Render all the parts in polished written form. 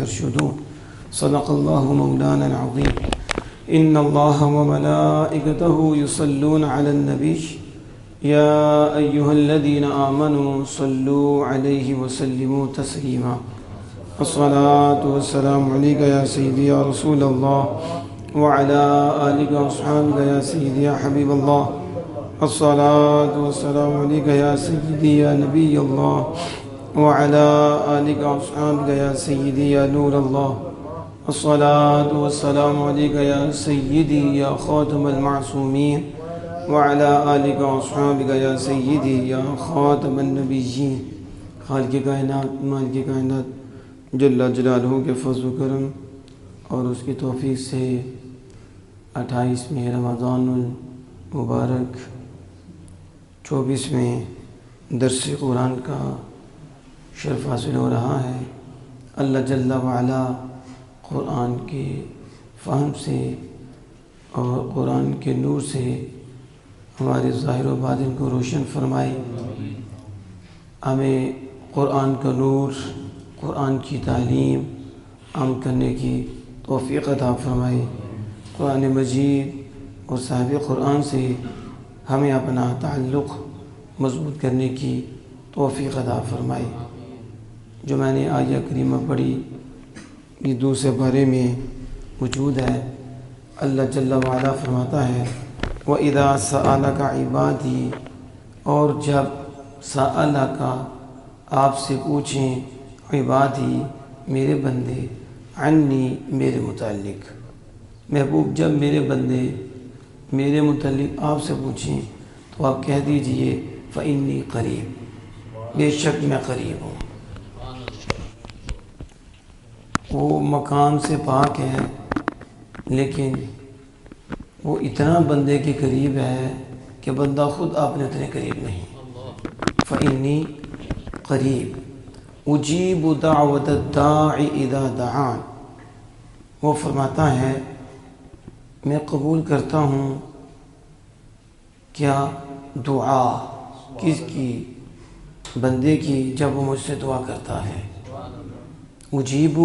يرشدون صدق الله مولانا العظيم إن الله وملائكته يصلون على النبي يا أيها الذين آمنوا صلوا عليه وسلموا تسليما الصلاة والسلام عليك يا سيدي يا رسول الله وعلى آلك وأصحابك يا سيدي يا حبيب الله الصلاة والسلام عليك يا سيدي يا نبي الله وعلى آلك وأصحابك يا سيدي يا نور الله الصلاة والسلام عليك يا سيدي يا خاتم المعصومين وعلى آلك وأصحابك يا سيدي يا خاتم النبيين خالق کائنات مالک کائنات جل جلالہ کے فضل و کرم اور اس کی توفیق سے 28ویں رمضان المبارک 24ویں درس قرآن کا شرف حاصل ہو رہا ہے۔ اللہ جل وعلا قرآن کے فہم سے اور قرآن کے نور سے ہمارے ظاہر و باطن کو روشن فرمائے، ہمیں قرآن کا نور، قرآن کی تعلیم عام کرنے کی توفیق عطا فرمائے، قرآن مجید اور صاحب قرآن سے ہمیں اپنا تعلق مضبوط کرنے کی توفیق عطا فرمائے۔ جو میں نے آیہ کریمہ پڑھی یہ دوسرے بارے میں موجود ہے۔ اللہ جل وعلا فرماتا ہے وَإِذَا سَأَلَكَ عِبَادِي، اور جب سَأَلَكَ آپ سے پوچھیں عبادی میرے بندے، عنی میرے متعلق، محبوب جب میرے بندے میرے متعلق آپ سے پوچھیں تو آپ کہہ دیجئے فَإِنِّي قریب، بے شک میں قریب ہوں۔ وہ مقام سے پاک ہے لیکن وہ اتنا بندے کے قریب ہے کہ بندہ خود اپنے اتنے قریب نہیں۔ فَإِنِّي قریب اجیب دعوت الداع اذا دعان، وہ فرماتا ہے میں قبول کرتا ہوں کیا دعا، کس کی؟ بندے کی، جب وہ مجھ سے دعا کرتا ہے۔ اجیب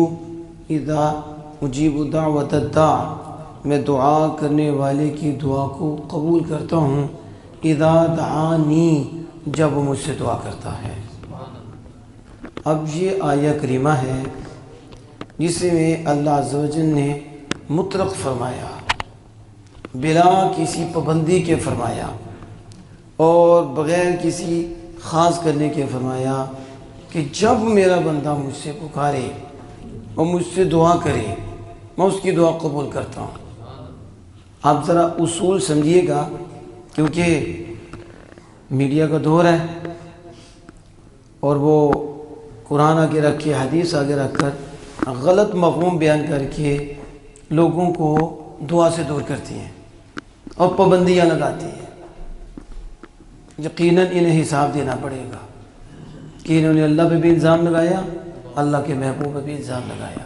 دعوت الداع، میں دعا کرنے والے کی دعا کو قبول کرتا ہوں، اذا دعانی، جب وہ مجھ سے دعا کرتا ہے۔ اب یہ آیہ کریمہ ہے جس میں اللہ عز و جل نے مطلق فرمایا، بلا کسی پابندی کے فرمایا اور بغیر کسی خاص کرنے کے فرمایا کہ جب میرا بندہ مجھ سے پکارے اور مجھ سے دعا کرے میں اس کی دعا قبول کرتا ہوں۔ آپ ذرا اصول سمجھیے گا کیونکہ میڈیا کا دور ہے اور وہ قرآن آگے رکھ کے حدیث آگے رکھ کر غلط مفہوم بیان کر کے لوگوں کو دعا سے دور کرتی ہیں اور پابندیاں لگاتی ہیں۔ یقیناً انہیں حساب دینا پڑے گا کہ انہوں نے اللہ پہ بھی الزام لگایا، اللہ کے محبوب پہ بھی الزام لگایا۔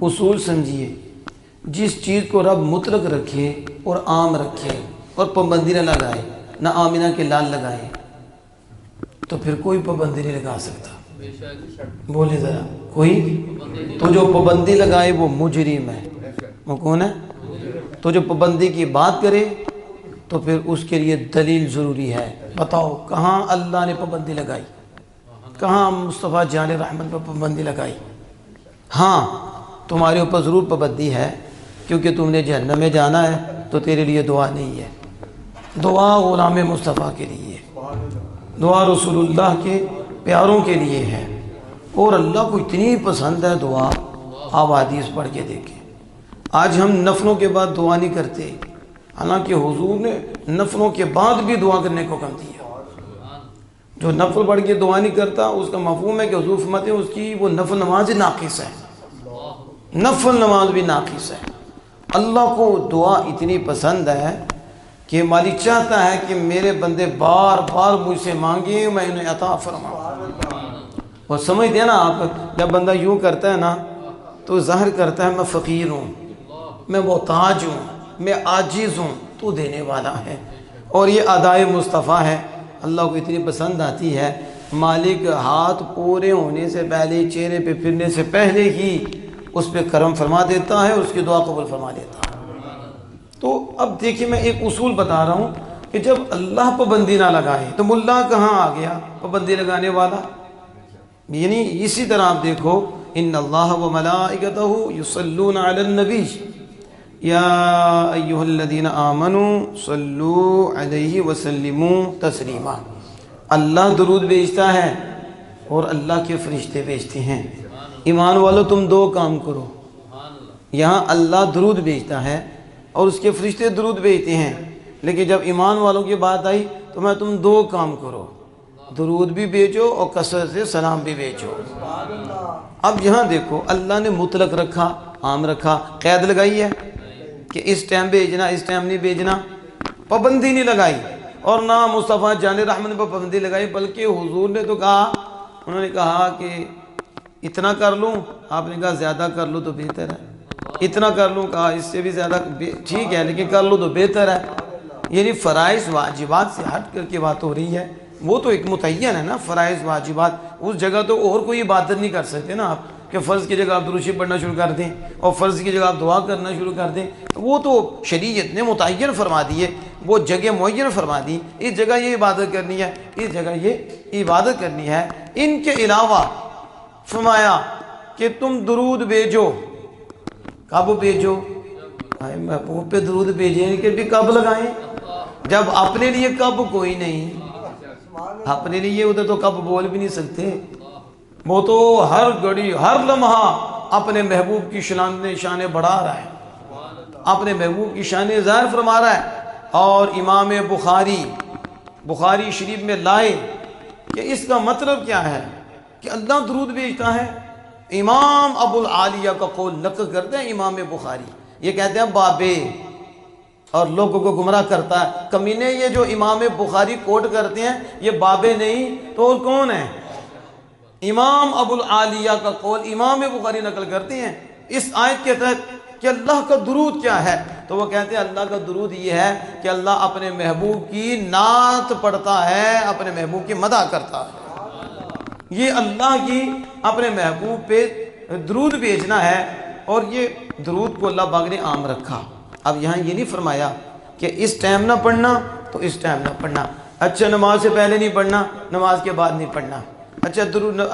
اصول سمجھیے، جس چیز کو رب مطلق رکھے اور عام رکھے اور پابندی نہ لگائے، نہ آمنہ کے لال لگائے، تو پھر کوئی پابندی نہیں لگا سکتا۔ بولے ذرا کوئی، تو جو پابندی لگائے وہ مجرم ہے۔ وہ کون ہے؟ تو جو پابندی کی بات کرے تو پھر اس کے لیے دلیل ضروری ہے۔ بتاؤ کہاں اللہ نے پابندی لگائی، کہاں مصطفیٰ جان رحمت پر پابندی لگائی؟ ہاں تمہارے اوپر ضرور پابندی ہے کیونکہ تم نے جہنم میں جانا ہے تو تیرے لیے دعا نہیں ہے، دعا غلام مصطفیٰ کے لیے، دعا رسول اللہ کے پیاروں کے لیے ہے، اور اللہ کو اتنی پسند ہے دعا، آپ حدیث پڑھ کے دیکھیں۔ آج ہم نفلوں کے بعد دعا نہیں کرتے، حالانکہ حضور نے نفلوں کے بعد بھی دعا کرنے کو کم دیا۔ جو نفل پڑھ کے دعا نہیں کرتا اس کا مفہوم ہے کہ حضور فرماتے ہیں اس کی وہ نفل نماز ناقص ہے، نفل نماز بھی ناقص ہے۔ اللہ کو دعا اتنی پسند ہے کہ مالک چاہتا ہے کہ میرے بندے بار بار مجھ سے مانگیں، میں انہیں عطا فرماؤں۔ اور سمجھتے ہیں نا آپ، جب بندہ یوں کرتا ہے نا تو ظاہر کرتا ہے میں فقیر ہوں، میں محتاج ہوں، میں عاجز ہوں، تو دینے والا ہے۔ اور یہ ادائے مصطفیٰ ہے، اللہ کو اتنی پسند آتی ہے مالک ہاتھ پورے ہونے سے پہلے، چہرے پہ پھرنے سے پہلے ہی اس پہ کرم فرما دیتا ہے، اس کی دعا قبول فرما لیتا ہے۔ تو اب دیکھیے میں ایک اصول بتا رہا ہوں کہ جب اللہ پابندی نہ لگائے تو ملا کہاں آ گیا پابندی لگانے والا؟ یعنی اسی طرح آپ دیکھو، ان اللہ و ملائکتہ یصلون علی النبی یا ایھا الذین آمنوا صلوا علیہ وسلموا تسلیما۔ اللہ درود بھیجتا ہے اور اللہ کے فرشتے بھیجتے ہیں۔ ایمان والو تم دو کام کرو، یہاں اللہ درود بھیجتا ہے اور اس کے فرشتے درود بھیجتے ہیں، لیکن جب ایمان والوں کی بات آئی تو میں تم دو کام کرو، درود بھی بھیجو اور کثرت سے سلام بھی بھیجو۔ اب یہاں دیکھو اللہ نے مطلق رکھا، عام رکھا، قید لگائی ہے کہ اس ٹائم بھیجنا، اس ٹائم نہیں بھیجنا، پابندی نہیں لگائی، اور نہ مصطفیٰ جان رحمت پر پابندی لگائی، بلکہ حضور نے تو کہا، انہوں نے کہا کہ اتنا کر لوں، آپ نے کہا زیادہ کر لو تو بہتر ہے، اتنا کر لوں، کہا اس سے بھی زیادہ ٹھیک ہے لیکن کر لو تو بہتر ہے۔ یعنی فرائض واجبات سے ہٹ کر کے بات ہو رہی ہے، وہ تو ایک متعین ہے نا فرائض واجبات، اس جگہ تو اور کوئی عبادت نہیں کر سکتے نا آپ کہ فرض کی جگہ آپ درود شریف پڑھنا شروع کر دیں اور فرض کی جگہ آپ دعا کرنا شروع کر دیں، وہ تو شریعت نے متعین فرما دی ہے، وہ جگہ معین فرما دی، اس جگہ یہ عبادت کرنی ہے، اس جگہ یہ عبادت کرنی ہے۔ ان کے علاوہ فرمایا کہ تم درود بھیجو، کب بھیجو؟ محبوب پہ درود بھیجیں کہ بھی کب لگائیں؟ جب اپنے لیے کب کوئی نہیں، اپنے لیے ادھر تو کب بول بھی نہیں سکتے، وہ تو ہر گھڑی ہر لمحہ اپنے محبوب کی شانیں بڑھا رہا ہے، اپنے محبوب کی شانیں ظاہر فرما رہا ہے۔ اور امام بخاری شریف میں لائے کہ اس کا مطلب کیا ہے کہ اللہ درود بھیجتا ہے۔ امام ابو العالیہ کا قول نقل کرتے ہیں امام بخاری، یہ کہتے ہیں بابے، اور لوگوں کو گمراہ کرتا ہے۔ کمینے یہ جو امام بخاری کوٹ کرتے ہیں یہ بابے نہیں تو اور کون ہیں؟ امام ابو العالیہ کا قول امام بخاری نقل کرتے ہیں اس آیت کے تحت کہ اللہ کا درود کیا ہے، تو وہ کہتے ہیں اللہ کا درود یہ ہے کہ اللہ اپنے محبوب کی نعت پڑھتا ہے، اپنے محبوب کی مدح کرتا ہے۔ یہ اللہ کی اپنے محبوب پہ درود بھیجنا ہے، اور یہ درود کو اللہ پاک نے عام رکھا۔ اب یہاں یہ نہیں فرمایا کہ اس ٹائم نہ پڑھنا تو اس ٹائم نہ پڑھنا، اچھا نماز سے پہلے نہیں پڑھنا، نماز کے بعد نہیں پڑھنا، اچھا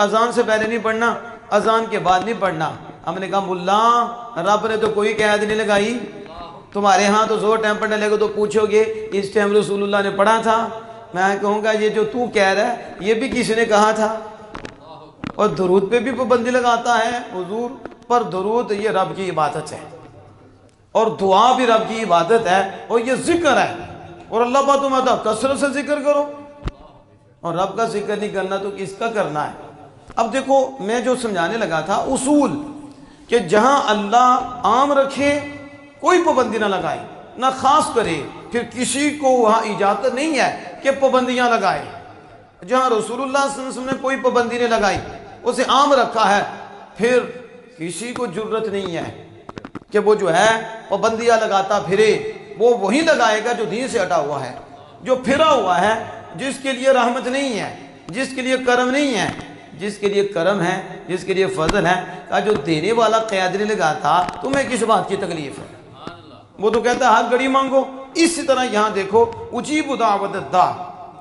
اذان سے پہلے نہیں پڑھنا، اذان کے بعد نہیں پڑھنا۔ ہم نے کہا ملا رب نے تو کوئی قید نہیں لگائی، تمہارے ہاں تو زور ٹائم پڑھنے لگے تو پوچھو گے اس ٹائم رسول اللہ نے پڑھا تھا؟ میں کہوں گا یہ جو تو کہہ رہا ہے یہ بھی کسی نے کہا تھا۔ اور درود پہ بھی پابندی لگاتا ہے حضور، پر درود یہ رب کی عبادت ہے اور دعا بھی رب کی عبادت ہے اور یہ ذکر ہے، اور اللہ پاک تم آتا کثرت سے ذکر کرو، اور رب کا ذکر نہیں کرنا تو کس کا کرنا ہے؟ اب دیکھو میں جو سمجھانے لگا تھا اصول کہ جہاں اللہ عام رکھے کوئی پابندی نہ لگائے نہ خاص کرے، پھر کسی کو وہاں اجازت نہیں ہے کہ پابندیاں لگائے۔ جہاں رسول اللہ صلی اللہ علیہ وسلم نے کوئی پابندی نہیں لگائی، اسے عام رکھا ہے، پھر کسی کو جرت نہیں ہے کہ وہ جو ہے پابندیاں لگاتا پھرے، وہ وہی لگائے گا جو دین سے ہٹا ہوا ہے، جو پھرا ہوا ہے، جس کے لیے رحمت نہیں ہے، جس کے لیے کرم نہیں ہے، جس کے لیے کرم ہے، جس کے لیے فضل ہے۔ کہا جو دینے والا قید نہیں لگاتا تمہیں کس بات کی تکلیف ہے؟ وہ تو کہتا ہے ہاتھ گھڑی مانگو۔ اسی طرح یہاں دیکھو اجیب دعوت الداع،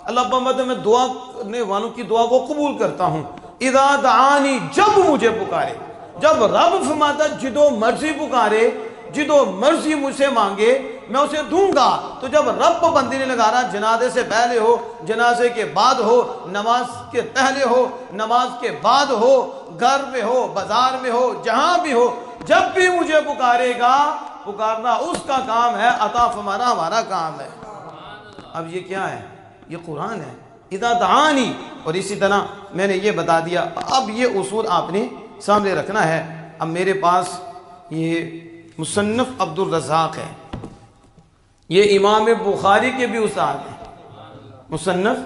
اللہ پاک میں دعا کرنے والوں کی دعا کو قبول کرتا ہوں۔ اذا دعانی، جب مجھے پکارے، جب رب فرماتا جدو مرضی پکارے، جدو مرضی مجھ سے مانگے میں اسے دوں گا۔ تو جب رب پابندی نہیں لگا رہا، جنازے سے پہلے ہو، جنازے کے بعد ہو، نماز کے پہلے ہو، نماز کے بعد ہو، گھر میں ہو، بازار میں ہو، جہاں بھی ہو، جب بھی مجھے پکارے گا، پکارنا اس کا کام ہے، عطا فرمانا ہمارا کام ہے۔ اب یہ کیا ہے؟ یہ قرآن ہے، اذا دعانی۔ اور اسی طرح میں نے یہ بتا دیا، اب یہ اصول آپ نے سامنے رکھنا ہے۔ اب میرے پاس یہ مصنف عبد الرزاق ہے، یہ امام بخاری کے بھی استاد ہیں، مصنف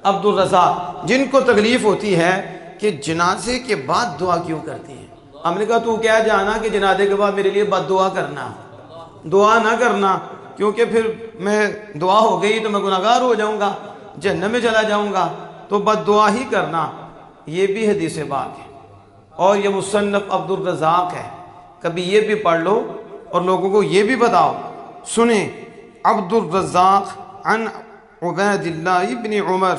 عبد الرزاق، جن کو تکلیف ہوتی ہے کہ جنازے کے بعد دعا کیوں کرتی ہے۔ ہم نے کہا تو کیا جانا کہ جنازے کے بعد میرے لیے بد دعا کرنا، دعا نہ کرنا، کیونکہ پھر میں دعا ہو گئی تو میں گناہگار ہو جاؤں گا، جہنم میں چلا جاؤں گا۔ تو بد دعا ہی کرنا، یہ بھی حدیث پاک ہے اور یہ مصنف عبدالرزاق ہے، کبھی یہ بھی پڑھ لو اور لوگوں کو یہ بھی بتاؤ۔ سنیں، عبدالرزاق عن عبید اللہ ابن عمر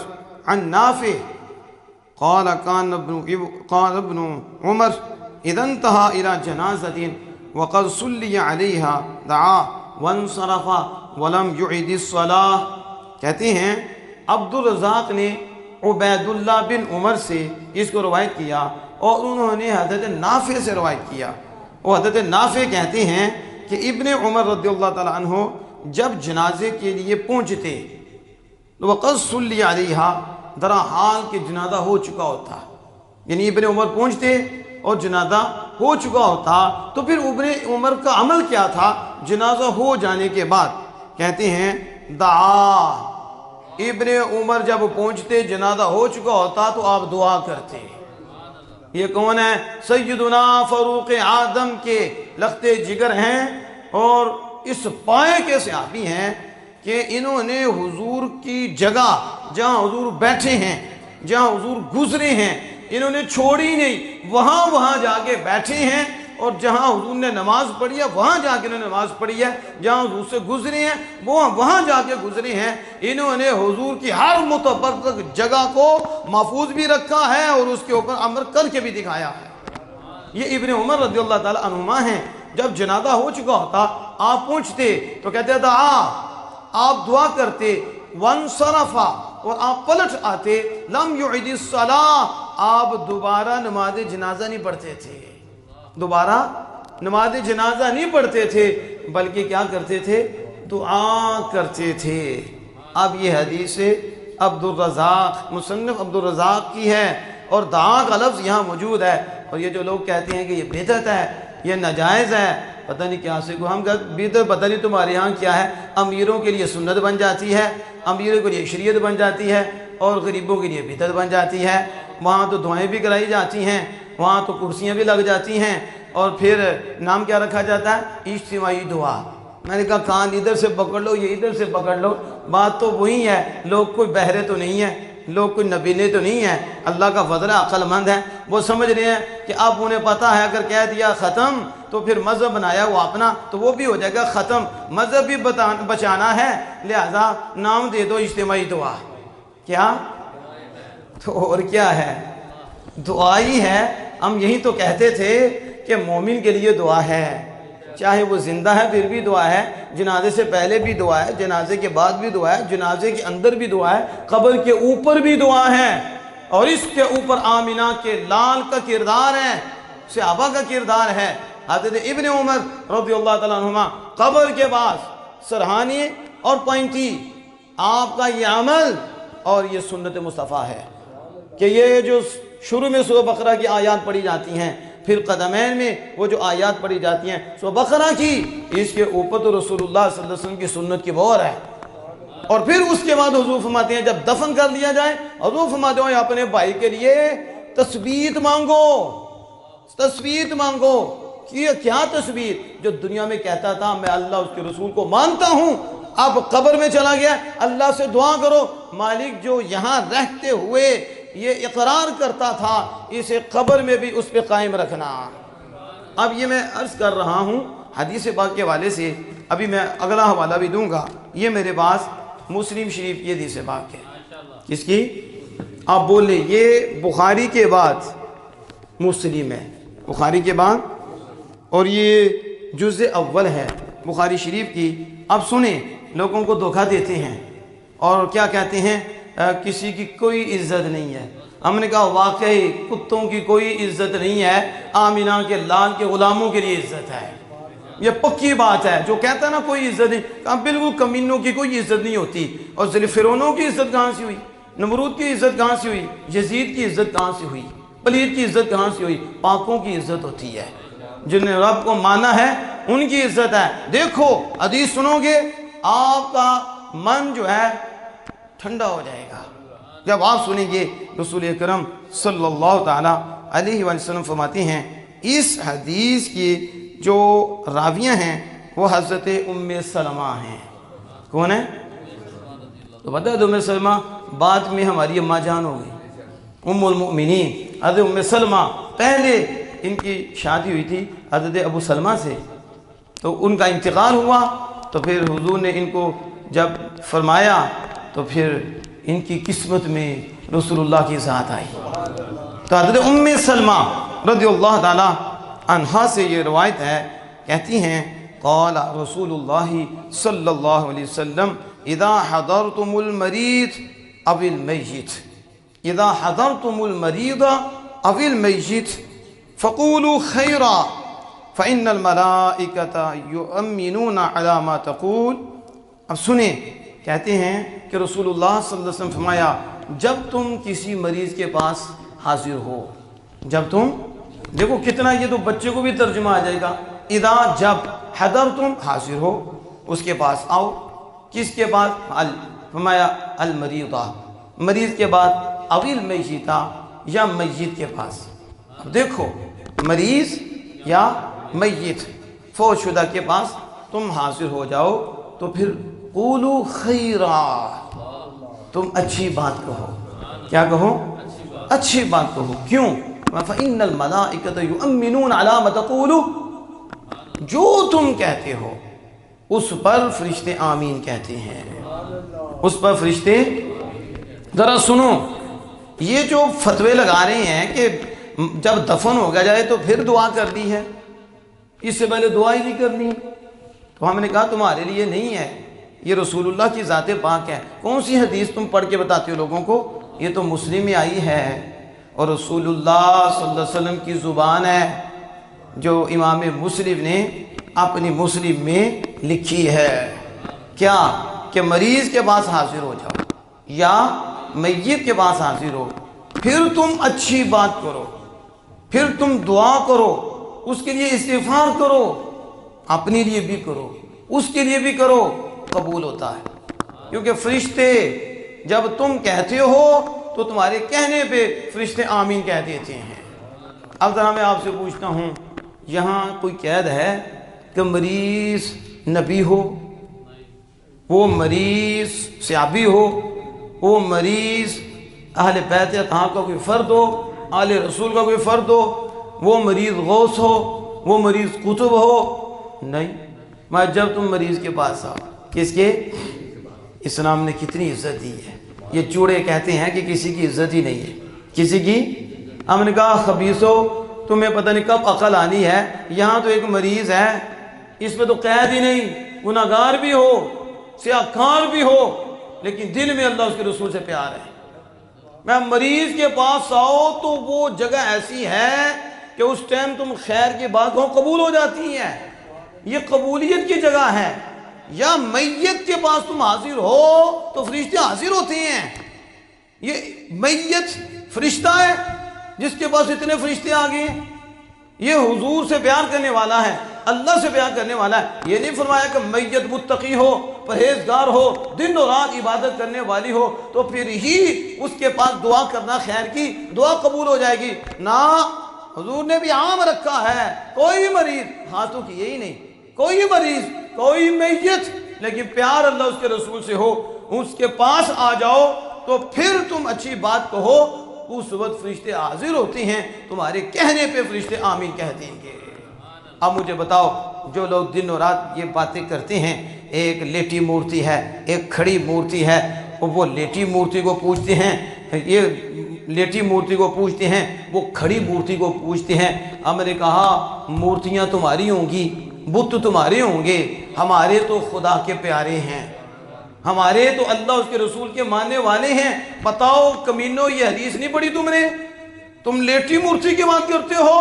عن نافع قال ابن عمر اذا انتہا الى جنازت وقد صلی علیہا دعا وانصرف ولم یعید الصلاة۔ کہتے ہیں عبدالرزاق نے عبید اللہ بن عمر سے اس کو روایت کیا اور انہوں نے حضرت نافع سے روایت کیا۔ وہ حضرت نافع کہتے ہیں کہ ابن عمر رضی اللہ تعالیٰ عنہ جب جنازے کے لیے پہنچتے وقت صلی علیہا، درا حال کہ جنازہ ہو چکا ہوتا، یعنی ابن عمر پہنچتے اور جنازہ ہو چکا ہوتا، تو پھر ابن عمر کا عمل کیا تھا جنازہ ہو جانے کے بعد؟ کہتے ہیں دعا، ابن عمر جب پہنچتے جنازہ ہو چکا ہوتا تو آپ دعا کرتے۔ یہ کون ہے؟ سیدنا فاروق اعظم کے لختے جگر ہیں اور اس پائے کے صحابی ہیں کہ انہوں نے حضور کی جگہ جہاں حضور بیٹھے ہیں، جہاں حضور گزرے ہیں، انہوں نے چھوڑی نہیں، وہاں جا کے بیٹھے ہیں، اور جہاں حضور نے نماز پڑھی ہے وہاں جا کے انہوں نے نماز پڑھی ہے، جہاں حضور سے گزرے ہیں وہاں جا کے گزرے ہیں۔ انہوں نے حضور کی ہر متبرک جگہ کو محفوظ بھی رکھا ہے اور اس کے اوپر عمل کر کے بھی دکھایا ہے۔ یہ ابن عمر رضی اللہ تعالیٰ عنہما ہیں، جب جنازہ ہو چکا ہوتا آپ پہنچتے تو کہتے دعا، آپ دعا کرتے، وانصرفا، اور آپ پلٹ آتے، لم یعید الصلاۃ، آپ دوبارہ نماز جنازہ نہیں پڑھتے تھے، دوبارہ نماز جنازہ نہیں پڑھتے تھے، بلکہ کیا کرتے تھے؟ دعا کرتے تھے۔ اب یہ حدیث عبدالرزاق، مصنف عبدالرزاق کی ہے اور دعا کا لفظ یہاں موجود ہے، اور یہ جو لوگ کہتے ہیں کہ یہ بدعت ہے، یہ ناجائز ہے، پتہ نہیں کیا سے ہم بدعت، پتہ نہیں تمہارے یہاں کیا ہے، امیروں کے لیے سنت بن جاتی ہے، امیروں کے لیے شریعت بن جاتی ہے اور غریبوں کے لیے بدعت بن جاتی ہے۔ وہاں تو دعائیں بھی کرائی جاتی ہیں، وہاں تو کرسیاں بھی لگ جاتی ہیں، اور پھر نام کیا رکھا جاتا ہے؟ اجتماعی دعا۔ میں نے کہا کان ادھر سے پکڑ لو، یہ ادھر سے پکڑ لو، بات تو وہی ہے، لوگ کوئی بہرے تو نہیں ہیں، لوگ کوئی نبینے تو نہیں ہیں، اللہ کا فضل ہے، عقل مند ہے، وہ سمجھ رہے ہیں کہ اب انہیں پتہ ہے اگر کہہ دیا ختم تو پھر مذہب بنایا وہ اپنا تو وہ بھی ہو جائے گا ختم، مذہب بھی بچانا ہے، لہذا نام دے دو اجتماعی دعا۔ کیا؟ تو اور کیا ہے؟ دعا ہی ہے۔ ہم یہی تو کہتے تھے کہ مومن کے لیے دعا ہے، چاہے وہ زندہ ہے پھر بھی دعا ہے، جنازے سے پہلے بھی دعا ہے، جنازے کے بعد بھی دعا ہے، جنازے کے اندر بھی دعا ہے، قبر کے اوپر بھی دعا ہے، اور اس کے اوپر آمینہ کے لال کا کردار ہے، صحابہ کا کردار ہے۔ حضرت ابن عمر رضی اللہ تعالیٰ عنہما قبر کے بعد سرہانی اور پینتی، آپ کا یہ عمل اور یہ سنت مصطفیٰ ہے کہ یہ جو شروع میں سورہ بقرہ کی آیات پڑھی جاتی ہیں، پھر قدمین میں وہ جو آیات پڑھی جاتی ہیں سورہ بقرہ کی، اس کے اوپر تو رسول اللہ صلی اللہ علیہ وسلم کی سنت کی بور ہے، اور پھر اس کے بعد حضور فرماتے ہیں جب دفن کر لیا جائے، حضور فرماتے ہیں اپنے بھائی کے لیے تثبیت مانگو، تثبیت مانگو۔ کیا تثبیت؟ جو دنیا میں کہتا تھا میں اللہ اس کے رسول کو مانتا ہوں، اب قبر میں چلا گیا، اللہ سے دعا کرو مالک جو یہاں رہتے ہوئے یہ اقرار کرتا تھا اسے قبر میں بھی اس پہ قائم رکھنا۔ اب یہ میں عرض کر رہا ہوں حدیث پاک کے حوالے سے، ابھی میں اگلا حوالہ بھی دوں گا، یہ میرے پاس مسلم شریف کی حدیث پاک ہے۔ کس کی؟ آپ بولے یہ بخاری کے بعد مسلم ہے، بخاری کے بعد، اور یہ جزء اول ہے بخاری شریف کی۔ اب سنیں، لوگوں کو دھوکہ دیتے ہیں اور کیا کہتے ہیں کسی کی کوئی عزت نہیں ہے۔ ہم نے کہا واقعی کتوں کی کوئی عزت نہیں ہے، آمینہ کے لال کے غلاموں کے لیے عزت ہے، یہ پکی بات ہے۔ جو کہتا ہے نا کوئی عزت نہیں، کہا بالکل کمینوں کی کوئی عزت نہیں ہوتی۔ اور فرعونوں کی عزت کہاں سے ہوئی؟ نمرود کی عزت کہاں سے ہوئی؟ یزید کی عزت کہاں سے ہوئی؟ پلید کی عزت کہاں سے ہوئی؟ پاکوں کی عزت ہوتی ہے، جن نے رب کو مانا ہے ان کی عزت ہے۔ دیکھو حدیث سنو گے آپ کا من جو ہے ٹھنڈا ہو جائے گا جب آپ سنیں گے۔ رسول اکرم صلی اللہ تعالیٰ علیہ وسلم فرماتے ہیں اس حدیث کی جو راویہ ہیں وہ حضرت ام سلمہ ہیں۔ کون ہیں؟ تو بتا دو ام سلمہ بعد میں ہماری اماں جان ہو گئی ام المؤمنین حضرت ام سلمہ. پہلے ان کی شادی ہوئی تھی حضرت ابو سلمہ سے، تو ان کا انتقال ہوا تو پھر حضور نے ان کو جب فرمایا تو پھر ان کی قسمت میں رسول اللہ کی ذات آئی. تو حضرت ام سلمہ رضی اللہ تعالی عنہا سے یہ روایت ہے، کہتی ہیں قال رسول اللہ صلی اللہ علیہ وسلم اذا حضرتم المریض او المیت اذا حضرتم المریض او المیت فقولوا خیرا فإن الملائکۃ یؤمنون علی ما تقول. اب سنیں، کہتے ہیں کہ رسول اللہ صلی اللہ علیہ وسلم فرمایا جب تم کسی مریض کے پاس حاضر ہو، جب تم، دیکھو کتنا، یہ تو بچے کو بھی ترجمہ آ جائے گا. اذا جب، حضر تم حاضر ہو، اس کے پاس آؤ. کس کے پاس؟ فرمایا المریضہ، مریض کے بعد اویل میتہ، یا میت کے پاس. اب دیکھو مریض یا میت فوت شدہ کے پاس تم حاضر ہو جاؤ تو پھر قولوا خیرا، تم اچھی بات کہو. کیا کہو؟ اچھی بات کہو. کیوں؟ فإن الملائکۃ یؤمنون علی ما تقولون، جو تم کہتے ہو اس پر فرشتے آمین کہتے ہیں، اس پر فرشتے. ذرا سنو، یہ جو فتوے لگا رہے ہیں کہ جب دفن ہو گیا جائے تو پھر دعا کر دی ہے، اس سے پہلے دعا ہی نہیں کرنی، تو ہم نے کہا تمہارے لیے نہیں ہے، یہ رسول اللہ کی ذات پاک ہے. کون سی حدیث تم پڑھ کے بتاتے ہو لوگوں کو؟ یہ تو مسلم میں آئی ہے اور رسول اللہ صلی اللہ علیہ وسلم کی زبان ہے جو امام مسلم نے اپنی مسلم میں لکھی ہے. کیا؟ کہ مریض کے پاس حاضر ہو جاؤ یا میت کے پاس حاضر ہو، پھر تم اچھی بات کرو، پھر تم دعا کرو، اس کے لیے استغفار کرو، اپنے لیے بھی کرو، اس کے لیے بھی کرو، قبول ہوتا ہے. کیونکہ فرشتے جب تم کہتے ہو تو تمہارے کہنے پہ فرشتے آمین کہہ دیتے ہیں. اب ذرا میں آپ سے پوچھتا ہوں، یہاں کوئی قید ہے کہ مریض نبی ہو، وہ مریض صحابی ہو، وہ مریض اہل بیت اطہار کا کوئی فرد ہو، آل رسول کا کوئی فرد ہو، وہ مریض غوث ہو، وہ مریض قطب ہو؟ نہیں. میں جب تم مریض کے پاس آؤ، کس کے؟ اسلام نے کتنی عزت دی ہے. یہ چوڑے کہتے ہیں کہ کسی کی عزت ہی نہیں ہے، کسی کی. ہم نے کہا خبیثو، تمہیں پتہ نہیں کب عقل آنی ہے. یہاں تو ایک مریض ہے، اس پہ تو قید ہی نہیں، گناہگار بھی ہو، سیاہکار بھی ہو، لیکن دل میں اللہ اس کے رسول سے پیار ہے. میں مریض کے پاس آؤ تو وہ جگہ ایسی ہے کہ اس ٹائم تم خیر کی بات کہو قبول ہو جاتی ہے، یہ قبولیت کی جگہ ہے. یا میت کے پاس تم حاضر ہو تو فرشتے حاضر ہوتے ہیں. یہ میت فرشتہ ہے جس کے پاس اتنے فرشتے آ گئے. یہ حضور سے پیار کرنے والا ہے، اللہ سے پیار کرنے والا ہے. یہ نہیں فرمایا کہ میت متقی ہو، پرہیزگار ہو، دن و رات عبادت کرنے والی ہو تو پھر ہی اس کے پاس دعا کرنا خیر کی، دعا قبول ہو جائے گی. نہ، حضور نے بھی عام رکھا ہے، کوئی مریض، ہاتھوں کی یہی نہیں، کوئی مریض، کوئی میت، لیکن پیار اللہ اس کے رسول سے ہو، اس کے پاس آ جاؤ تو پھر تم اچھی بات کہو. اس وقت فرشتے حاضر ہوتے ہیں، تمہارے کہنے پہ فرشتے آمین کہہ دیں گے. اب مجھے بتاؤ، جو لوگ دن و رات یہ باتیں کرتے ہیں، ایک لیٹی مورتی ہے، ایک کھڑی مورتی ہے، وہ لیٹی مورتی کو پوجتے ہیں، یہ لیٹی مورتی کو پوجتے ہیں، وہ کھڑی مورتی کو پوجتے ہیں. ہم نے کہا مورتیاں تمہاری ہوں گی، بت تمہارے ہوں گے، ہمارے تو خدا کے پیارے ہیں، ہمارے تو اللہ اس کے رسول کے ماننے والے ہیں. بتاؤ کمینو، یہ حدیث نہیں پڑھی تم نے؟ تم لیٹی مورتی کی بات کرتے ہو.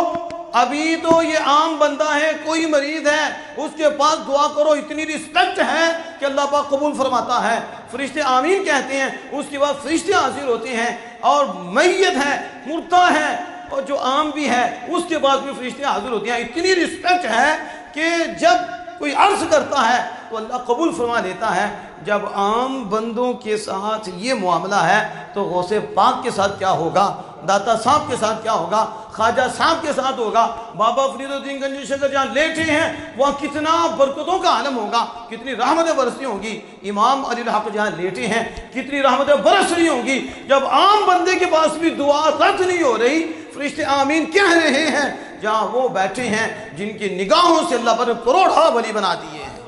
ابھی تو یہ عام بندہ ہے، کوئی مریض ہے، اس کے پاس دعا کرو، اتنی رسپیکٹ ہے کہ اللہ پاک قبول فرماتا ہے، فرشتے آمین کہتے ہیں، اس کے بعد فرشتے حاضر ہوتے ہیں. اور میت ہے، مردہ ہے، اور جو عام بھی ہے اس کے بعد بھی فرشتے حاضر ہوتے ہیں. اتنی رسپیکٹ ہے کہ جب کوئی عرض کرتا ہے تو اللہ قبول فرما لیتا ہے. جب عام بندوں کے ساتھ یہ معاملہ ہے تو غوث پاک کے ساتھ کیا ہوگا؟ داتا صاحب کے ساتھ کیا ہوگا، خواجہ صاحب کے ساتھ ہوگا، بابا فرید الدین گنجی شکر جہاں لیٹے ہیں وہاں کتنا برکتوں کا عالم ہوگا، کتنی رحمتیں برستی ہوں گی۔ امام علی الحق جہاں لیٹے ہیں کتنی رحمتیں برس رہی ہوں گی۔ جب عام بندے کے پاس بھی دعا رد نہیں ہو رہی، فرشتے آمین کہہ رہے ہیں، جہاں وہ بیٹھے ہیں جن کی نگاہوں سے اللہ پر کروڑا ولی بنا دیے ہیں،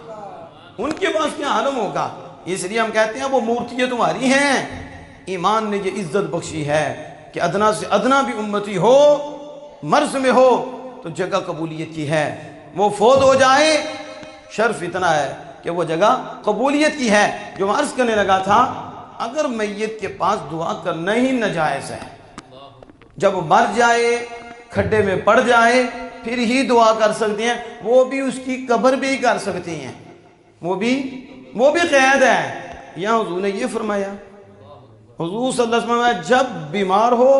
ان کے پاس کیا عالم ہوگا۔ اس لیے ہم کہتے ہیں وہ مورتیاں تمہاری ہیں۔ ایمان نے یہ عزت بخشی ہے کہ ادنا سے ادنا بھی امتی ہو، مرض میں ہو تو جگہ قبولیت کی ہے، وہ فوت ہو جائے شرف اتنا ہے کہ وہ جگہ قبولیت کی ہے۔ جو میں عرض کرنے لگا تھا، اگر میت کے پاس دعا کرنا ہی ناجائز ہے، جب مر جائے کھڈے میں پڑ جائے پھر ہی دعا کر سکتے ہیں، وہ بھی اس کی قبر بھی کر سکتے ہیں، وہ بھی قید ہے۔ یہاں حضور نے یہ فرمایا، حضور صلی اللہ علیہ وسلم نے جب بیمار ہو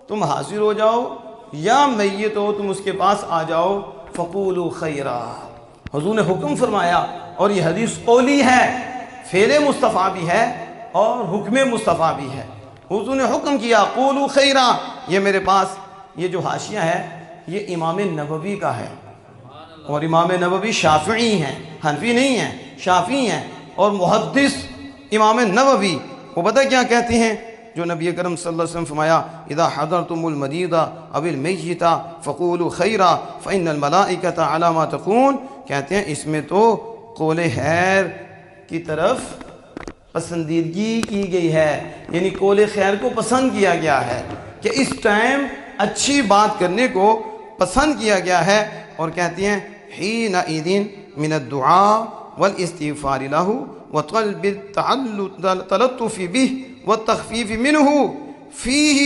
تم حاضر ہو جاؤ یا میت ہو تم اس کے پاس آ جاؤ، فقولوا خیرا، حضور نے حکم فرمایا۔ اور یہ حدیث قولی ہے، فعل مصطفیٰ بھی ہے اور حکم مصطفیٰ بھی ہے۔ حضور نے حکم کیا قولوا خیرا۔ یہ میرے پاس یہ جو حاشیہ ہے یہ امام نووی کا ہے، اور امام نووی شافعی ہیں، حنفی نہیں ہیں، شافعی ہیں، اور محدث امام نووی وہ پتہ کیا کہتے ہیں، جو نبی کرم صلی اللہ علیہ وسلم فرمایا اذا حضرتم المریض او المیت فقولوا خیرا فان الملائکۃ علی ما تقول، کہتے ہیں اس میں تو قول خیر کی طرف پسندیدگی کی گئی ہے، یعنی قول خیر کو پسند کیا گیا ہے کہ اس ٹائم اچھی بات کرنے کو پسند کیا گیا ہے۔ اور کہتے ہیں حینئذ من الدعاء والاستغفار له وطلب التلطف به والتخفیف منه فيه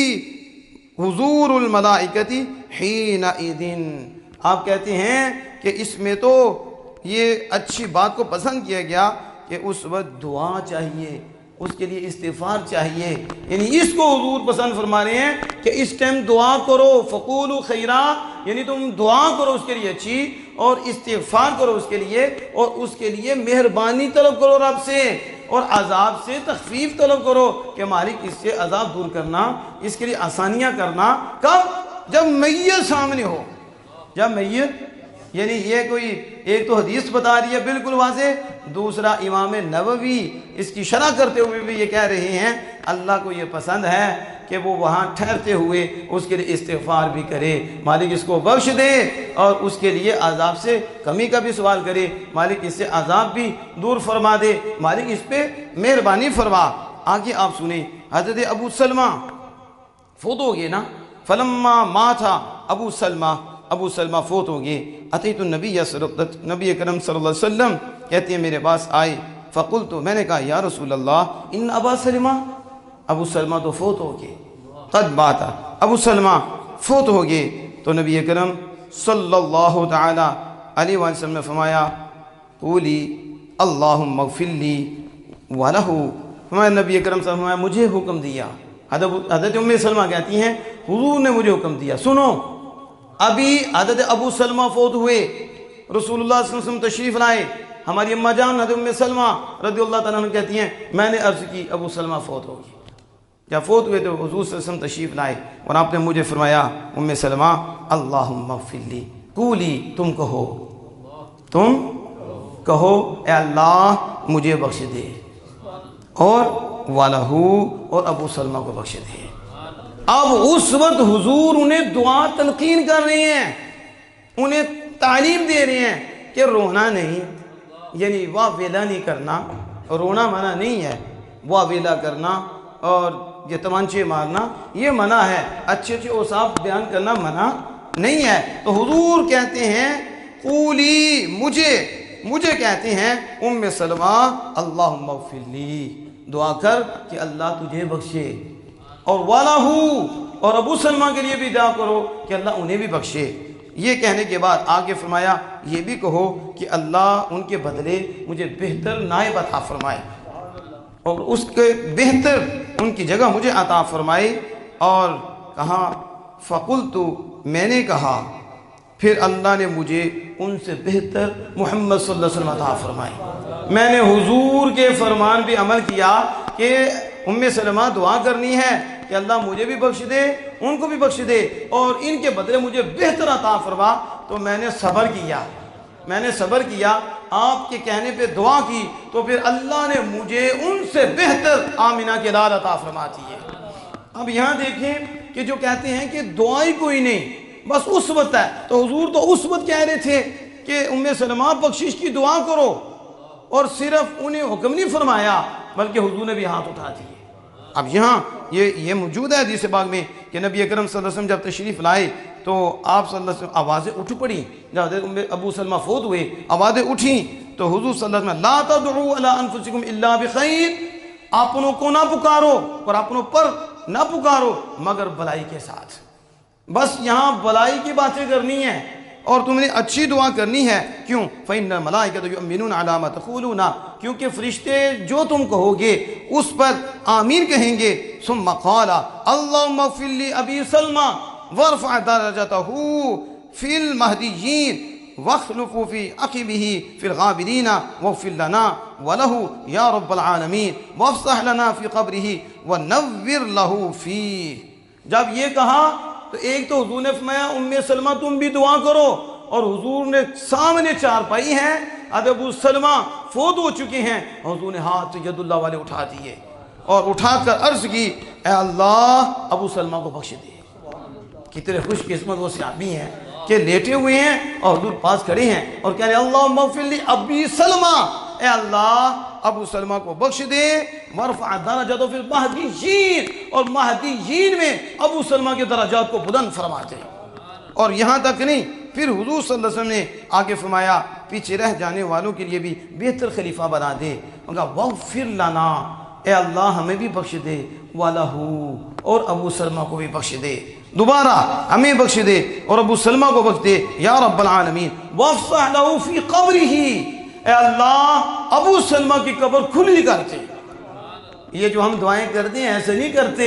حضور الملائکۃ حینئذ۔ آپ کہتے ہیں کہ اس میں تو یہ اچھی بات کو پسند کیا گیا کہ اس وقت دعا چاہیے، اس کے لیے استغفار چاہیے، یعنی اس کو حضور پسند فرما رہے ہیں کہ اس ٹائم دعا کرو، فقولوا خیرا، یعنی تم دعا کرو اس کے لیے اچھی، اور استغفار کرو اس کے لیے، اور اس کے لیے مہربانی طلب کرو رب سے، اور عذاب سے تخفیف طلب کرو کہ مالک اس سے عذاب دور کرنا، اس کے لیے آسانیاں کرنا۔ کب؟ جب میت سامنے ہو، جب میت، یعنی یہ کوئی ایک تو حدیث بتا رہی ہے بالکل واضح، دوسرا امام نووی اس کی شرح کرتے ہوئے بھی یہ کہہ رہے ہیں اللہ کو یہ پسند ہے کہ وہ وہاں ٹھہرتے ہوئے اس کے لیے استغفار بھی کرے، مالک اس کو بخش دے، اور اس کے لیے عذاب سے کمی کا بھی سوال کرے، مالک اس سے عذاب بھی دور فرما دے، مالک اس پہ مہربانی فرما۔ آگے آپ سنیں، حضرت ابو سلمہ فوت ہو گئے نا، فلما مات ابو سلمہ فوت ہو گئے، اتیت النبی کرم صلی اللہ علیہ وسلم، کہتے ہیں میرے پاس آئے، فقلت، میں نے کہا یا رسول اللہ ان ابا سلمہ، ابو سلمہ تو فوت ہو گئے، قد مات، ابو سلمہ فوت ہو گئے۔ تو نبی کرم صلی اللہ تعالی علیہ وسلم نے فرمایا قولی اللہم اغفر لی ولہ، فرمایا نبی کرم صلی اللہ علیہ وسلم نے فرمایا مجھے حکم دیا، حضرت ام سلمہ کہتی ہیں حضور نے مجھے حکم دیا، سنو ابھی حضرت ابو سلمہ فوت ہوئے، رسول اللہ صلی اللہ علیہ وسلم تشریف لائے، ہماری اماں جان حضرت ام سلمہ رضی اللہ تعالیٰ عنہ کہتی ہیں میں نے عرض کی ابو سلمہ فوت ہو گئی، جب فوت ہوئے تو حضور صلی اللہ علیہ وسلم تشریف لائے اور آپ نے مجھے فرمایا ام سلمہ اللہم اغفر لی، قولی تم کہو اے اللہ مجھے بخش دے، اور وَلَهُ اور ابو سلمہ کو بخش دے۔ اب اس وقت حضور انہیں دعا تلقین کر رہے ہیں، انہیں تعلیم دے رہے ہیں کہ رونا نہیں، یعنی واہ ویلا نہیں کرنا، رونا منع نہیں ہے، واہ ویلا کرنا اور یہ تمانچے مارنا یہ منع ہے، اچھے اچھے اوصاف بیان کرنا منع نہیں ہے۔ تو حضور کہتے ہیں قولی، مجھے کہتے ہیں ام سلمہ اللہم اغفر لی، دعا کر کہ اللہ تجھے بخشے، اور وَلَهُ اور ابو سلمہ کے لیے بھی دعا کرو کہ اللہ انہیں بھی بخشے۔ یہ کہنے کے بعد آگے فرمایا یہ بھی کہو کہ اللہ ان کے بدلے مجھے بہتر نائب عطا فرمائے، اور اس کے بہتر ان کی جگہ مجھے عطا فرمائے۔ اور کہا فقلت، میں نے کہا پھر اللہ نے مجھے ان سے بہتر محمد صلی اللہ علیہ وسلم عطا فرمائے، میں نے حضور کے فرمان پہ عمل کیا کہ ام سلمہ دعا کرنی ہے کہ کہ اللہ مجھے بھی بخش دے، ان کو بھی بخش دے، اور ان کے بدلے مجھے بہتر عطا فرما۔ تو میں نے صبر کیا، آپ کے کہنے پہ دعا کی، تو پھر اللہ نے مجھے ان سے بہتر آمنہ کے لال عطا فرما دیے۔ اب یہاں دیکھیں کہ جو کہتے ہیں کہ دعائی کوئی نہیں، بس اسوت ہے، تو حضور تو اسوت کہہ رہے تھے کہ ام سلمہ بخشش کی دعا کرو، اور صرف انہیں حکم نہیں فرمایا بلکہ حضور نے بھی ہاتھ اٹھا دیے۔ اب یہاں یہ موجود ہے حدیث پاک میں کہ نبی اکرم صلی اللہ علیہ وسلم جب تشریف لائے تو آپ صلی اللہ علیہ وسلم آوازیں اٹھ پڑی، جب ابو سلمہ فوت ہوئے آوازیں اٹھیں تو حضور صلی اللہ علیہ وسلم لا تدعوا علی انفسکم الا بخیر، اپنوں کو نہ پکارو اور اپنوں پر نہ پکارو مگر بلائی کے ساتھ۔ بس یہاں بلائی کی باتیں کرنی ہیں اور تم نے اچھی دعا کرنی ہے۔ کیوں؟ فَإِنَّ الْمَلَائِكَةَ يُؤْمِنُونَ عَلَىٰ مَا تَقُولُونَ، کیونکہ فرشتے جو تم کہو گے اس پر آمین کہیں گے۔ ثُمَّ قَالَ اللَّهُمَّ اغْفِرْ لِأَبِي سَلْمَى وَارْفَعْ دَرَجَتَهُ فِي الْمَهْدِيِّينَ وَاخْلُفْهُ فِي عَقِبِهِ فِي الْغَابِرِينَ وَاغْفِرْ لَنَا وَلَهُ يَا رَبَّ الْعَالَمِينَ وَافْسَحْ لَنَا فِي قَبْرِهِ وَنَوِّرْ لَهُ فِيهِ۔ جب یہ کہا تو ایک تو حضور نے فرمایا ام سلمہ تم بھی دعا کرو، اور حضور نے سامنے چارپائی ہیں، اب ابو سلمہ فوت ہو چکے ہیں، حضور نے ہاتھ ید اللہ والے اٹھا دیے اور اٹھا کر عرض کی اے اللہ ابو سلمہ کو بخش دے۔ کتنے خوش قسمت وہ صحابی ہیں کہ لیٹے ہوئے ہیں اور حضور پاس کھڑے ہیں اور کہہ رہے ہیں اللہم اغفر لی ابی سلمہ، اے اللہ ابو سلمہ کو بخش دے، وارفع درجتہ فی المہدیین، اور مہدیین میں ابو سلمہ کے درجات کو بلند فرما دے۔ اور یہاں تک نہیں، پھر حضور صلی اللہ علیہ وسلم نے آگے فرمایا پیچھے رہ جانے والوں کے لیے بھی بہتر خلیفہ بنا دے، کہا واغفر لنا، اے اللہ ہمیں بھی بخش دے، وَلَهُ، اور ابو سلمہ کو بھی بخش دے، دوبارہ ہمیں بخش دے اور ابو سلمہ کو بخش دے، یا رب العالمین، وَافْسَحْ لَهُ فِي قَبْرِهِ، اے اللہ ابو سلمہ کی قبر کھلی کرتے۔ یہ جو ہم دعائیں کرتے ہیں ایسے نہیں کرتے،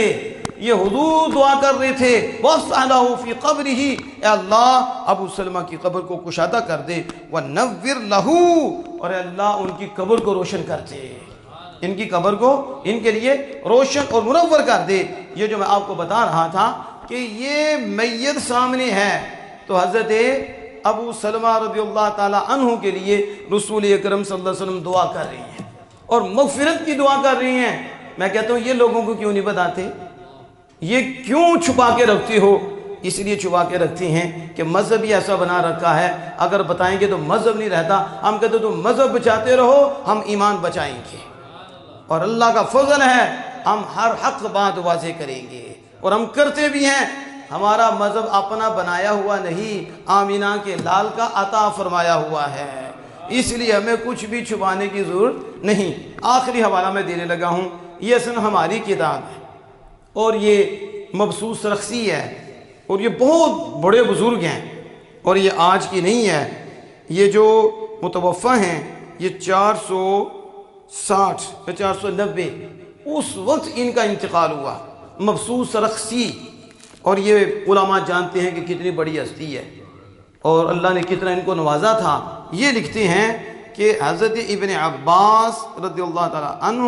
یہ حضور دعا کر رہے تھے وَافْسَحْ لَهُ فِي قَبْرِهِ، اے اللہ ابو سلمہ کی قبر کو کشادہ کر دے، وَنَوِّرْ لَهُ، اور اے اللہ ان کی قبر کو روشن کر دے، ان کی قبر کو ان کے لیے روشن اور منور کر دے۔ یہ جو میں آپ کو بتا رہا تھا کہ یہ میت سامنے ہے تو حضرت ابو سلمہ رضی اللہ تعالیٰ عنہ کے لیے رسول اکرم صلی اللہ علیہ وسلم دعا کر رہی ہیں اور مغفرت کی دعا کر رہی ہیں۔ میں کہتا ہوں یہ لوگوں کو کیوں نہیں بتاتے، یہ کیوں چھپا کے رکھتے ہو؟ اس لیے چھپا کے رکھتے ہیں کہ مذہب ہی ایسا بنا رکھا ہے، اگر بتائیں گے تو مذہب نہیں رہتا۔ ہم کہتے تو مذہب بچاتے رہو، ہم ایمان بچائیں گے، اور اللہ کا فضل ہے ہم ہر حق بات واضح کریں گے، اور ہم کرتے بھی ہیں۔ ہمارا مذہب اپنا بنایا ہوا نہیں، آمینہ کے لال کا عطا فرمایا ہوا ہے، اس لیے ہمیں کچھ بھی چھپانے کی ضرورت نہیں۔ آخری حوالہ میں دینے لگا ہوں، یہ اصل ہماری کتاب ہے اور یہ مبسوط رخصی ہے، اور یہ بہت بڑے بزرگ ہیں، اور یہ آج کی نہیں ہے، یہ جو متوفہ ہیں یہ 460 یا 490 اس وقت ان کا انتقال ہوا، مبسوط رخصی۔ اور یہ علماء جانتے ہیں کہ کتنی بڑی ہستی ہے اور اللہ نے کتنا ان کو نوازا تھا۔ یہ لکھتے ہیں کہ حضرت ابن عباس رضی اللہ تعالیٰ عنہ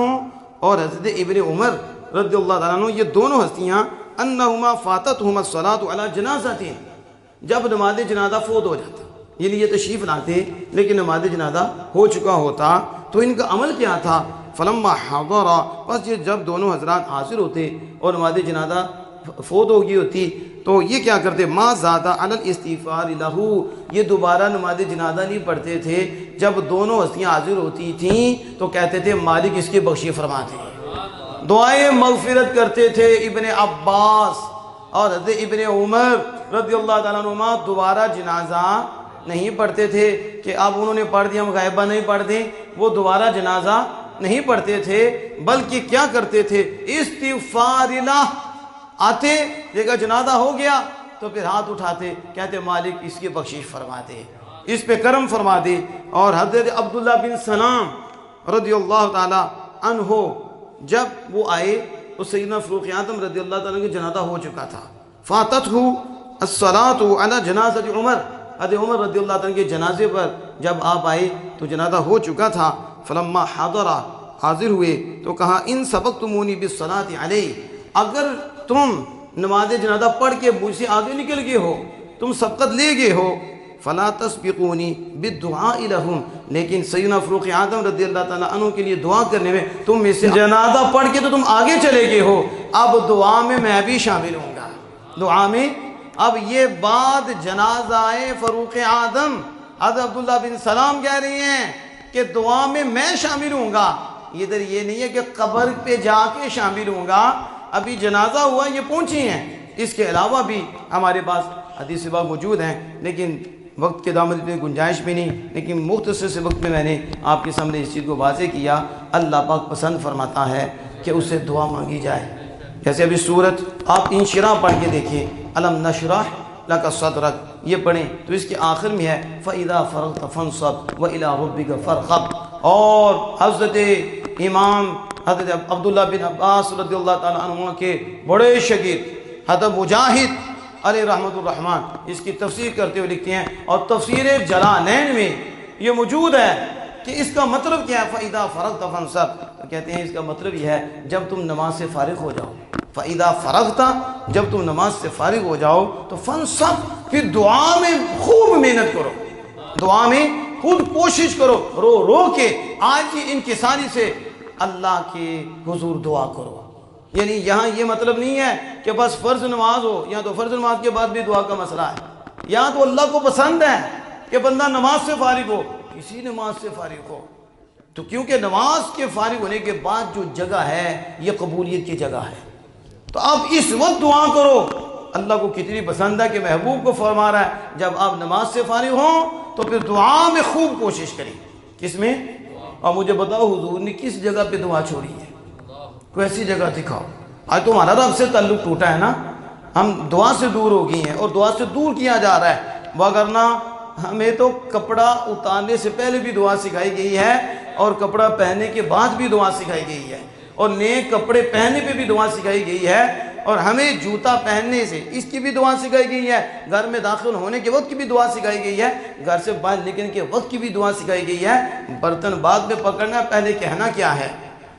اور حضرت ابن عمر رضی اللہ تعالیٰ عنہ، یہ دونوں ہستیاں انہما فاتتہما الصلاۃ علی جنازۃ، جب نماز جنازہ فوت ہو جاتا، یہ تشریف لاتے لیکن نماز جنازہ ہو چکا ہوتا، تو ان کا عمل کیا تھا؟ فلما حضر، بس یہ جب دونوں حضرات حاضر ہوتے اور نماز جنازہ فوت ہو گئی ہوتی تو یہ کیا کرتے؟ ما زادہ علی الاستغفار لہو، یہ دوبارہ نماز جنازہ نہیں پڑھتے تھے، جب دونوں ہستیاں حاضر ہوتی تھیں تو کہتے تھے مالک اس کی بخشی فرما دے، دعائیں مغفرت کرتے تھے۔ ابن عباس اور حضرت ابن عمر رضی اللہ تعالیٰ عنہما دوبارہ جنازہ نہیں پڑھتے تھے کہ اب انہوں نے پڑھ دیا ہم غائبہ نہیں پڑھ دیں، وہ دوبارہ جنازہ نہیں پڑھتے تھے، بلکہ کیا کرتے تھے؟ استغفار لہ، آتے دیکھا جنازہ ہو گیا تو پھر ہاتھ اٹھاتے، کہتے مالک اس کی بخشش فرما دے، اس پہ کرم فرما دے۔ اور حضرت عبداللہ بن سلام رضی اللہ تعالیٰ عنہ جب وہ آئے تو سیدنا فاروق اعظم رضی اللہ تعالیٰ کی جنازہ ہو چکا تھا، فاتتہ الصلاۃ علی جنازۃ عمر، حضرت عمر رضی اللہ تعالیٰ کے جنازے پر جب آپ آئے تو جنازہ ہو چکا تھا۔ فلما حضر، حاضر ہوئے تو کہا ان سبقتمونی بالصلاۃ علیہ، اگر تم نماز جنازہ پڑھ کے مجھ سے آگے نکل گئے ہو، تم سبقت لے گئے ہو، فلا تسبقونی بالدعاء لهم، لیکن سیدنا فاروق اعظم رضی اللہ تعالیٰ عنہ کے لیے دعا کرنے میں تم میں سے جنازہ پڑھ کے تو تم آگے چلے گئے ہو، اب دعا میں بھی شامل ہوں گا، دعا میں۔ اب یہ بات جنازہ فاروق اعظم حضرت عبداللہ بن سلام کہہ رہی ہیں کہ دعا میں شامل ہوں گا، ادھر یہ نہیں ہے کہ قبر پہ جا کے شامل ہوں گا، ابھی جنازہ ہوا یہ پہنچی ہیں۔ اس کے علاوہ بھی ہمارے پاس حدیث پاک موجود ہیں، لیکن وقت کے دامن میں گنجائش بھی نہیں، لیکن مختصر سے وقت میں میں نے آپ کے سامنے اس چیز کو واضح کیا۔ اللہ پاک پسند فرماتا ہے کہ اسے دعا مانگی جائے، جیسے ابھی سورت آپ انشراح پڑھ کے دیکھیں، الم نشرح لک صدرک، یہ پڑھیں تو اس کے آخر میں ہے فَإِذَا فَرَغْتَ فَانصَبْ وَإِلَىٰ رَبِّكَ فَارْغَب، اور حضرت امام حضرت عبداللہ بن عباس رضی اللہ تعالیٰ عنہ کے بڑے شاگرد حضرت مجاہد علیہ رحمۃ الرحمن اس کی تفسیر کرتے ہوئے لکھتے ہیں، اور تفسیر جلالین میں یہ موجود ہے کہ اس کا مطلب کیا ہے، فَإِذَا فَرَغْتَ فَانصَبْ، کہتے ہیں اس کا مطلب یہ ہے جب تم نماز سے فارغ ہو جاؤ، فَإِذَا فَرَغْتَ، جب تم نماز سے فارغ ہو جاؤ تو فَانصَبْ، پھر دعا میں خوب محنت کرو، دعا میں خود کوشش کرو، رو رو کے آج کی انکساری سے اللہ کے حضور دعا کرو۔ یعنی یہاں یہ مطلب نہیں ہے کہ بس فرض نماز ہو، یہاں تو فرض نماز کے بعد بھی دعا کا مسئلہ ہے، یہاں تو اللہ کو پسند ہے کہ بندہ نماز سے فارغ ہو، کسی نماز سے فارغ ہو، تو کیونکہ نماز کے فارغ ہونے کے بعد جو جگہ ہے یہ قبولیت کی جگہ ہے، تو اب اس وقت دعا کرو۔ اللہ کو کتنی پسند ہے کہ محبوب کو فرما رہا ہے جب آپ نماز سے فارغ ہوں تو پھر دعا میں خوب کوشش کریں، کس میں؟ اور مجھے بتاؤ حضور نے کس جگہ پہ دعا چھوڑی ہے؟ کوئی ایسی جگہ دکھاؤ۔ آج تو ہمارا رب سے تعلق ٹوٹا ہے نا، ہم دعا سے دور ہو گئی ہیں اور دعا سے دور کیا جا رہا ہے، وگرنہ ہمیں تو کپڑا اتارنے سے پہلے بھی دعا سکھائی گئی ہے اور کپڑا پہننے کے بعد بھی دعا سکھائی گئی ہے، اور نئے کپڑے پہننے پہ بھی دعا سکھائی گئی ہے، اور ہمیں جوتا پہننے سے اس کی بھی دعا سکھائی گئی ہے، گھر میں داخل ہونے کے وقت کی بھی دعا سکھائی گئی ہے، گھر سے باہر نکلنے کے وقت کی بھی دعا سکھائی گئی ہے، برتن بعد میں پکڑنا پہلے کہنا کیا ہے،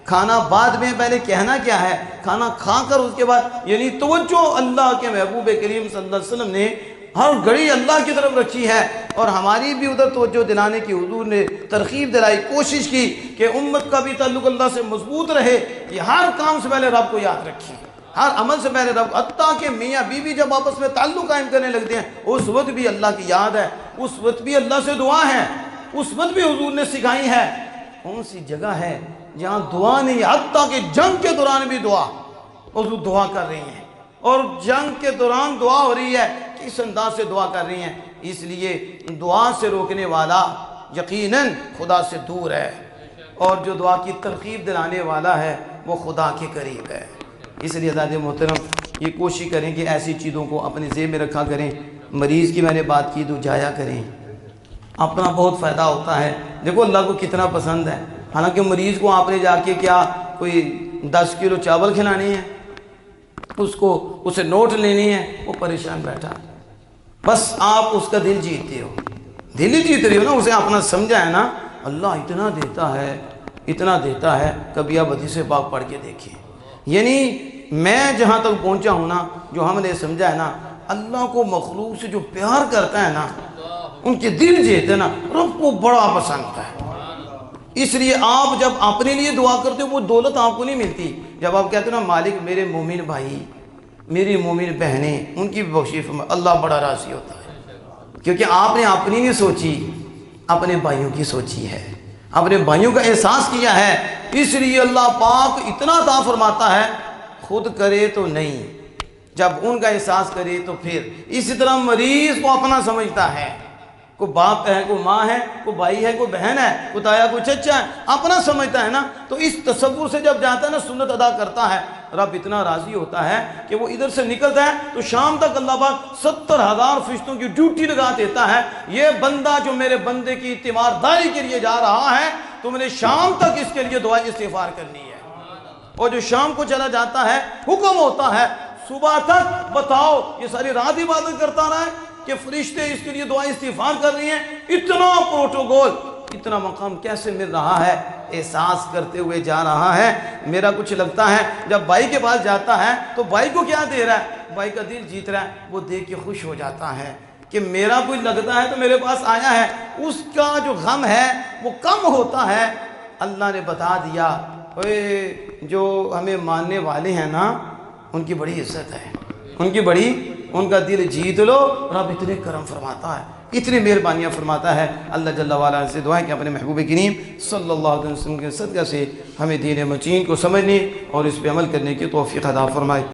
کھانا بعد میں پہلے کہنا کیا ہے، کھانا کھا کر اس کے بعد، یعنی توجہ اللہ کے محبوب کریم صلی اللہ علیہ وسلم نے ہر گھڑی اللہ کی طرف رکھی ہے، اور ہماری بھی ادھر توجہ دلانے کی حضور نے ترغیب دلائی، کوشش کی کہ امت کا بھی تعلق اللہ سے مضبوط رہے، یہ ہر کام سے پہلے رب کو یاد رکھیں، ہر عمل سے پہلے رب، حتیٰ کہ میاں بیوی جب آپس میں تعلق قائم کرنے لگتے ہیں اس وقت بھی اللہ کی یاد ہے، اس وقت بھی اللہ سے دعا ہے، اس وقت بھی حضور نے سکھائی ہے۔ کون سی جگہ ہے جہاں دعا نہیں ہے؟ حتیٰ کہ جنگ کے دوران بھی دعا، حضور دعا کر رہی ہیں، اور جنگ کے دوران دعا ہو رہی ہے، کس انداز سے دعا کر رہی ہیں؟ اس لیے دعا سے روکنے والا یقیناً خدا سے دور ہے، اور جو دعا کی ترغیب دلانے والا ہے وہ خدا کے قریب ہے۔ اس لیے حضرات محترم یہ کوشش کریں کہ ایسی چیزوں کو اپنے ذہن میں رکھا کریں۔ مریض کی میں نے بات کی تو جایا کریں، اپنا بہت فائدہ ہوتا ہے، دیکھو اللہ کو کتنا پسند ہے، حالانکہ مریض کو آپ نے جا کے کیا کوئی 10 کلو چاول کھلانے ہیں، اسے نوٹ لینے ہیں، وہ پریشان بیٹھا، بس آپ اس کا دل جیتتے ہو، دل ہی جیت رہی ہو نا، اسے اپنا سمجھا ہے نا، اللہ اتنا دیتا ہے، اتنا دیتا ہے، کبھی آپ حدیث پاک پڑھ کے دیکھیں۔ یعنی میں جہاں تک پہنچا ہوں نا، جو ہم نے سمجھا ہے نا، اللہ کو مخلوق سے جو پیار کرتا ہے نا، ان کے دل جیتے نا، رب کو بڑا پسند ہے۔ اس لیے آپ جب اپنے لیے دعا کرتے ہو وہ دولت آپ کو نہیں ملتی، جب آپ کہتے ہو نا مالک میرے مومن بھائی، میری مومن بہنیں، ان کی بخشش فرما، اللہ بڑا راضی ہوتا ہے، کیونکہ آپ نے اپنی نہیں سوچی، اپنے بھائیوں کی سوچی ہے، اپنے بھائیوں کا احساس کیا ہے، اس لیے اللہ پاک اتنا عطا فرماتا ہے، خود کرے تو نہیں، جب ان کا احساس کرے تو پھر۔ اسی طرح مریض کو اپنا سمجھتا ہے، کوئی باپ ہے، کوئی ماں ہے، کوئی بھائی ہے، کوئی بہن ہے، کوئی تایا، کوئی چچا ہے، اپنا سمجھتا ہے نا، تو اس تصور سے جب جاتا ہے نا سنت ادا کرتا ہے، رب اتنا راضی ہوتا ہے کہ وہ ادھر سے نکلتا ہے تو شام تک اللہ پاک 70,000 فرشتوں کی ڈیوٹی لگا دیتا ہے، یہ بندہ جو میرے بندے کی تیمارداری کے لیے جا رہا ہے، تم نے شام تک اس کے لیے دعا استغفار کرنی ہے، اور جو شام کو چلا جاتا ہے حکم ہوتا ہے صبح تک بتاؤ، یہ ساری رات عبادت کرتا رہا ہے کہ فرشتے اس کے لیے دعا استغفار کر رہی ہیں، اتنا پروٹوکول اتنا مقام کیسے مل رہا ہے، احساس کرتے ہوئے جا رہا ہے۔ میرا کچھ لگتا ہے جب بھائی کے پاس جاتا ہے تو بھائی کو کیا دے رہا ہے، بھائی کا دل جیت رہا ہے، وہ دیکھ کے خوش ہو جاتا ہے کہ میرا کوئی لگتا ہے تو میرے پاس آیا ہے، اس کا جو غم ہے وہ کم ہوتا ہے۔ اللہ نے بتا دیا جو ہمیں ماننے والے ہیں نا ان کی بڑی عزت ہے، ان کا دل جیت لو، رب اتنے کرم فرماتا ہے، اتنی مہربانیاں فرماتا ہے۔ اللہ جل وعلا سے دعا ہے کہ اپنے محبوب کریم صلی اللہ علیہ وسلم کے صدقہ سے ہمیں دین متین کو سمجھنے اور اس پہ عمل کرنے کی توفیق عطا فرمائے۔